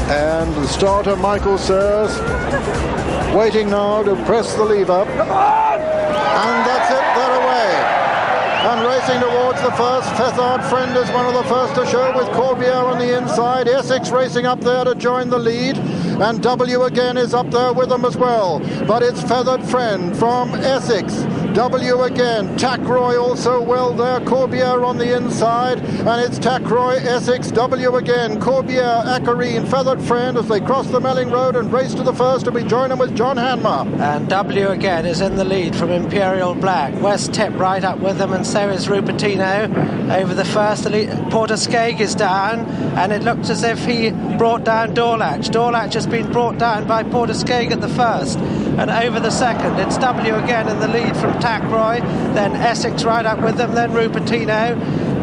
And the starter, Michael Sears, waiting now to press the lever. And that's it, they're away. And racing towards the first, Fethard Friend is one of the first to show with Corbière on the inside. Essex racing up there to join the lead. And W again is up there with them as well. But it's Feathered Friend from Essex. W again, Tackroy also well there, Corbière on the inside, and it's Tackroy, Essex, W again, Corbière, Acarine, Feathered Friend as they cross the Melling Road and race to the first, and we join them with John Hanmer. And W again is in the lead from Imperial Black. West Tip right up with them, and so is Rupertino over the first. Porter-Skeg is down, and it looks as if he brought down Dorlach. Dorlach has been brought down by Porter-Skeg at the first, and over the second it's W again in the lead from Tackroy, then Essex right up with them, then Rupertino,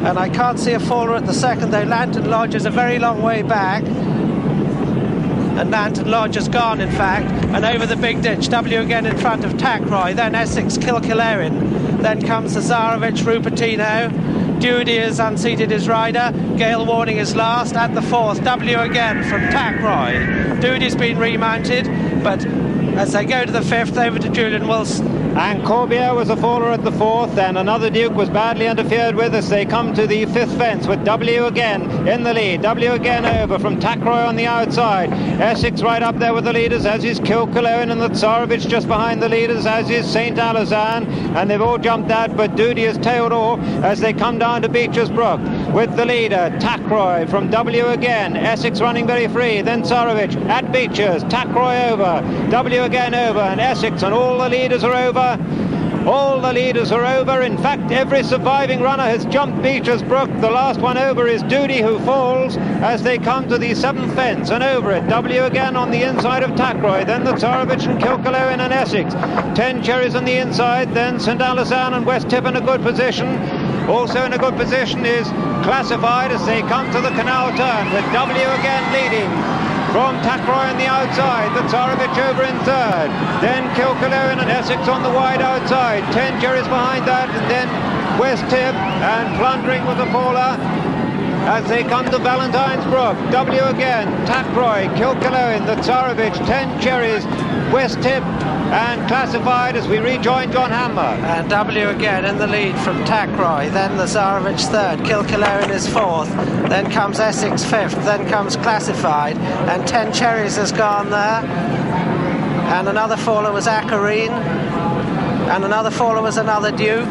and I can't see a faller at the second though. Lantern Lodge is a very long way back, and Lantern Lodge has gone in fact, and over the big ditch W again in front of Tackroy, then Essex, Kilkillerin, then comes Zarovich, Rupertino. Dudy has unseated his rider. Gale Warning is last at the fourth. W again from Tackroy. Dudy's been remounted, but as they go to the fifth, over to Julian Wilson. And Corbière was a faller at the fourth, and another Duke was badly interfered with as they come to the fifth fence with W again in the lead. W again over from Tackroy on the outside. Essex right up there with the leaders, as is Kilkillerin, and the Tsarevich just behind the leaders, as is St. Alazan, and they've all jumped out, but Dudy has tailed off as they come down to Beecher's Brook with the leader, Tackroy from W again. Essex running very free, then Tsarevich at Beecher's, Tackroy over, W again over, and Essex, and all the leaders are over. All the leaders are over. In fact, every surviving runner has jumped Beecher's Brook. The last one over is Dudy, who falls as they come to the seventh fence, and over it W again on the inside of Tackroy, then the Tsarevich and Kilkillerin and Essex. 10 Cherries on the inside, then St. Alazan and West Tip in a good position. Also in a good position is Classified as they come to the canal turn, with W again leading from Tackroy on the outside, the Tsarevich over in third, then Kilkillerin and Essex on the wide outside, 10 Cherries behind that, and then West Tip and Plundering with a faller as they come to Valentine's Brook. W again, Tackroy, Kilkillerin, the Tsarevich, 10 Cherries, West Tip and Classified as we rejoin John Hanmer. And W again in the lead from Tackroy, then the Tsarevich third, Kilkillerin is fourth, then comes Essex fifth, then comes Classified, and 10 Cherries has gone there, and another faller was Acarine, and another faller was another Duke.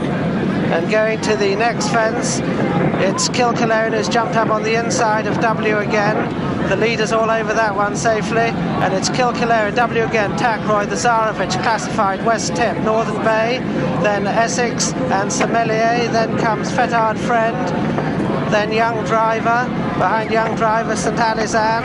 And going to the next fence, it's Kilkillerin who's jumped up on the inside of W again. The leader's all over that one safely, and it's Kilkillerin, W again, Tackroy, the Tsarevich, Classified, West Tip, Northern Bay, then Essex and Sommelier, then comes Fethard Friend, then Young Driver, behind Young Driver, St. Alizan.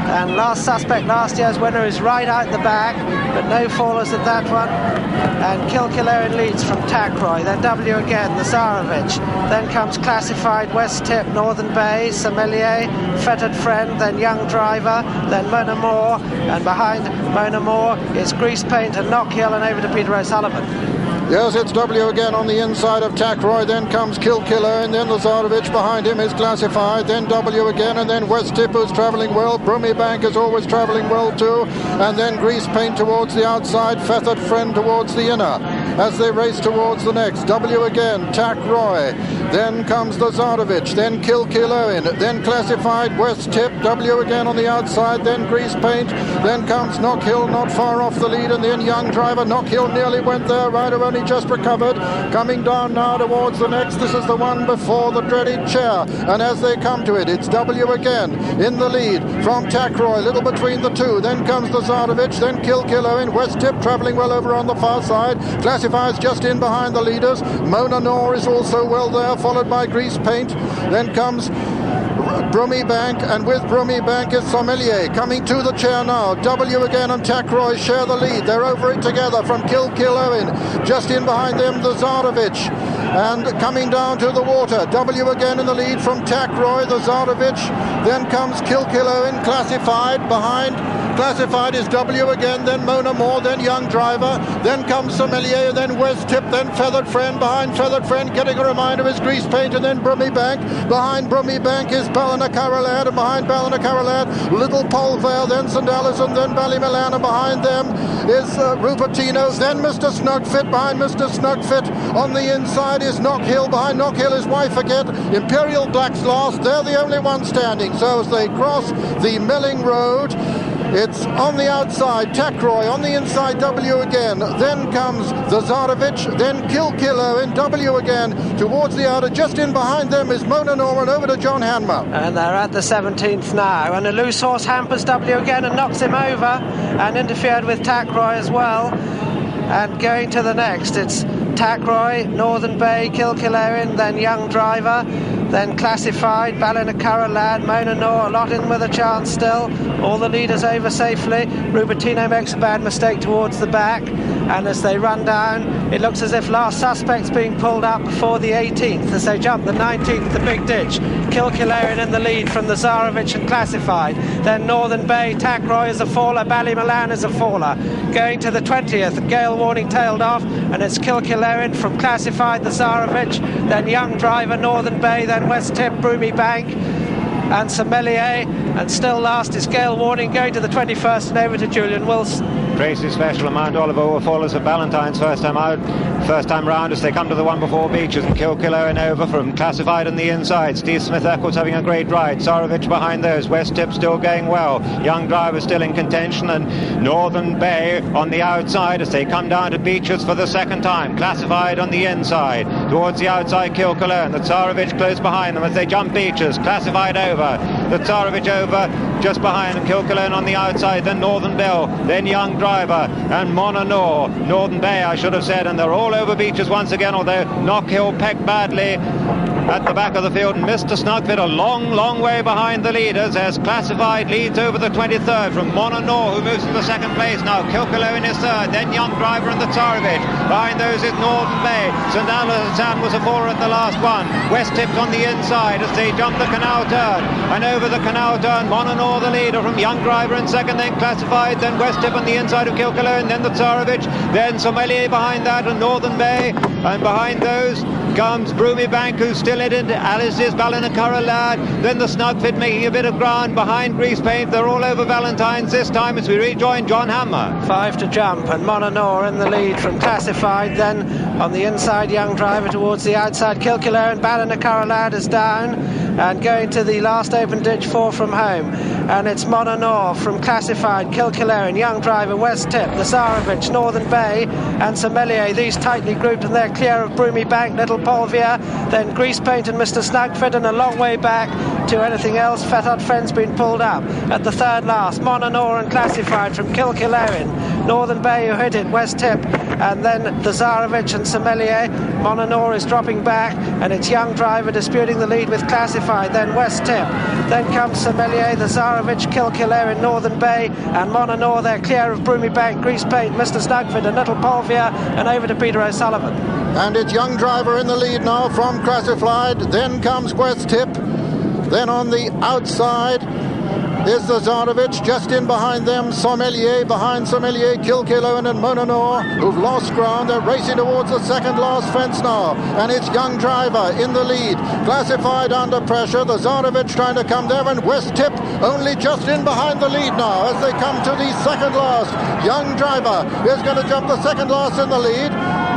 And last suspect, last year's winner, is right out the back, but no fallers at that one. And Kilkillerin leads from Tackroy, then W again, the Tsarevich. Then comes Classified, West Tip, Northern Bay, Sommelier, Fettered Friend, then Young Driver, then Mona Moore. And behind Mona Moore is Grease Paint and Knockhill, and over to Peter O'Sullivan. Yes, it's W again on the inside of Tackroy, then comes Kilkillerin, then the Tsarevich behind him is Classified, then W again, and then West Tip who's travelling well, Brumiebank is always travelling well too, and then Grease Paint towards the outside, Feathered Friend towards the inner, as they race towards the next. W again, Tackroy, then comes the Tsarevich, then Kilkillerin, then Classified, West Tip, W again on the outside, then Grease Paint, then comes Knockhill not far off the lead, and then Young Driver. Knockhill nearly went there, rider only just recovered, coming down now towards the next. This is the one before the dreaded chair, and as they come to it, it's W again in the lead from Tackroy, a little between the two, then comes the Tsarevich, then Kilkillerin, West Tip travelling well over on the far side, Classifies just in behind the leaders, Mona Moore is also well there, followed by Grease Paint, then comes Brumiebank, and with Brumiebank is Sommelier coming to the chair now. W again and Tackroy share the lead, they're over it together from Kilkillerin, just in behind them the Tsarevich, and coming down to the water, W again in the lead from Tackroy, the Tsarevich, then comes Kilkillerin, Classified behind Classified is W again, then Mona Moore, then Young Driver, then comes Sommelier, then West Tip, then Feathered Friend. Behind Feathered Friend, getting a reminder, is Grease Paint, and then Broomy Bank. Behind Broomy Bank is Ballinacarralad, and behind Ballinacarralad, Little Polvale, then St. Allison, then Ballymilan, and behind them is Rupertino, then Mr. Snugfit. Behind Mr. Snugfit on the inside is Knock Hill. Behind Knock Hill is Wife Again. Imperial Black's last. They're the only one standing. So as they cross the Melling Road, it's on the outside, Tackroy, on the inside, W again. Then comes the Zarovich, then Kilkillo in W again towards the outer. Just in behind them is Mona Norman, over to John Hanmer. And they're at the 17th now. And a loose horse hampers W again and knocks him over and interfered with Tackroy as well. And going to the next, it's Tackroy, Northern Bay, Kilkillerin, then Young Driver, then Classified, Ballinacarralad, Mona Noor, a lot in with a chance still. All the leaders over safely. Rupertino makes a bad mistake towards the back, and as they run down, it looks as if Last Suspect's being pulled up before the 18th as they jump the 19th, the big ditch. Kilkillerin in the lead from the Zarovich and Classified. Then Northern Bay, Tackroy is a faller, Ballymilan is a faller. Going to the 20th, Gale Warning tailed off, and it's Kilkillerin from Classified, the Zarovich, then Young Driver, Northern Bay, then West Tip, Broomy Bank, and Sommelier, and still last is Gale Warning going to the 21st and over to Julian Wilson. Tracy Special and Mount Oliver were fallers of Ballantyne's first time round as they come to the one before Beaches, and Kilkillerin over from Classified on the inside. Steve Smith Eccles having a great ride. Zarovich behind those. West Tip still going well. Young Driver still in contention, and Northern Bay on the outside as they come down to Beaches for the second time. Classified on the inside. Towards the outside, Kilkillerin. The Zarovich close behind them as they jump Beaches. Classified over. The Zarovich over just behind, and Kilkillerin on the outside. Then Northern Bell. Then Young Driver and Mona Noor. Northern Bay, I should have said, and they're all over Beaches once again, although Knock Hill pecked badly at the back of the field, and Mr. Snugfit a long way behind the leaders as Classified leads over the 23rd from Mona Noor, who moves to the second place now. Kilkillerin is third, then Young Driver and the Zarovich. Behind those is Northern Bay. St. Allison was a faller at the last one. West Tip's on the inside as they jump the canal turn, and over the canal turn, Mona Noor the leader from Young Driver in second, then Classified, then West Tip on the inside of Kilkillerin, then the Zarovich, then Sommelier behind that, and Northern Bay, and behind those comes Broomy Bank, who's still in it. Alice is Ballinacarralad, then the Snugfit making a bit of ground behind Grease Paint. They're all over Valentine's this time as we rejoin John Hanmer. 5 to jump, and Mona Noor in the lead from Classified. Then on the inside, Young Driver towards the outside. Kilkillerin, Ballinacarralad is down, and going to the last open ditch, 4 from home. And it's Mona Noor from Classified, Kilkillerin, Young Driver, West Tip, the Zarovich, Northern Bay, and Sommelier. These tightly grouped, and they're clear of Broomy Bank, Little Polvia, then Grease Paint and Mr. Snugfit, and a long way back to anything else. Feathered Friend's been pulled up at the third last. Mona Noor and Classified from Kilkillerin. Northern Bay, who hit it, West Tip, and then the Zarovich and Sommelier. Mona Noor is dropping back, and it's Young Driver disputing the lead with Classified, then West Tip. Then comes Sommelier, the Zarovich, Kilkillerin, Northern Bay, and Mona Noor. They're clear of Broomy Bank, Grease Paint, Mr. Snugfit, and Little Polvia, and over to Peter O'Sullivan. And it's Young Driver in the lead now from Classified. Then comes West Tip. Then on the outside is the Zarovich. Just in behind them, Sommelier. Behind Sommelier, Kilkillerin and Mona Noor, who've lost ground. They're racing towards the second last fence now. And it's Young Driver in the lead. Classified under pressure. The Zarovich trying to come there, and West Tip only just in behind the lead now as they come to the second last. Young Driver is going to jump the second last in the lead.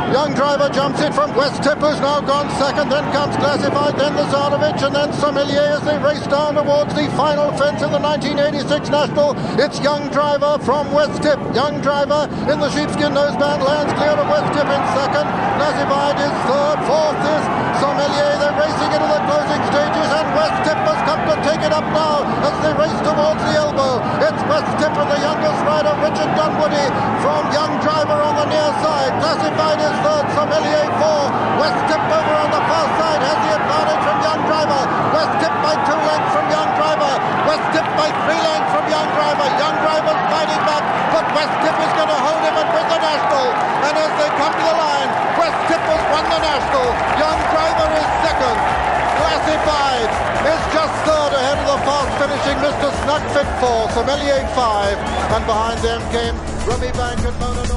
Young Driver jumps it from West Tip, who's now gone second. Then comes Classified, then the Zarovich, and then Sommelier as they race down towards the final fence in the 1986 National. It's Young Driver from West Tip. Young Driver in the sheepskin noseband lands clear of West Tip in second. Classified is third. Fourth is Sommelier. They're racing into the closing stages, and West Tip has come to take it up now as they race towards the elbow. It's West Tip and the youngest rider, Richard Dunwoody, from Young Driver on the near side. Classified is third, Sommelier 4. West Tip over on the far side has the advantage from Young Driver. West Tip by 2 lengths from Young Driver. West Tip by 3 lengths from Young Driver. Young Driver's fighting back, but West Tip is going to hold him and win the National. And as they come to the line, West Tip has won the National. Young Driver is second. Classified Racing Mr. Snuckfit 4, Sommelier 5, and behind them came Rummy Bank and Mona North.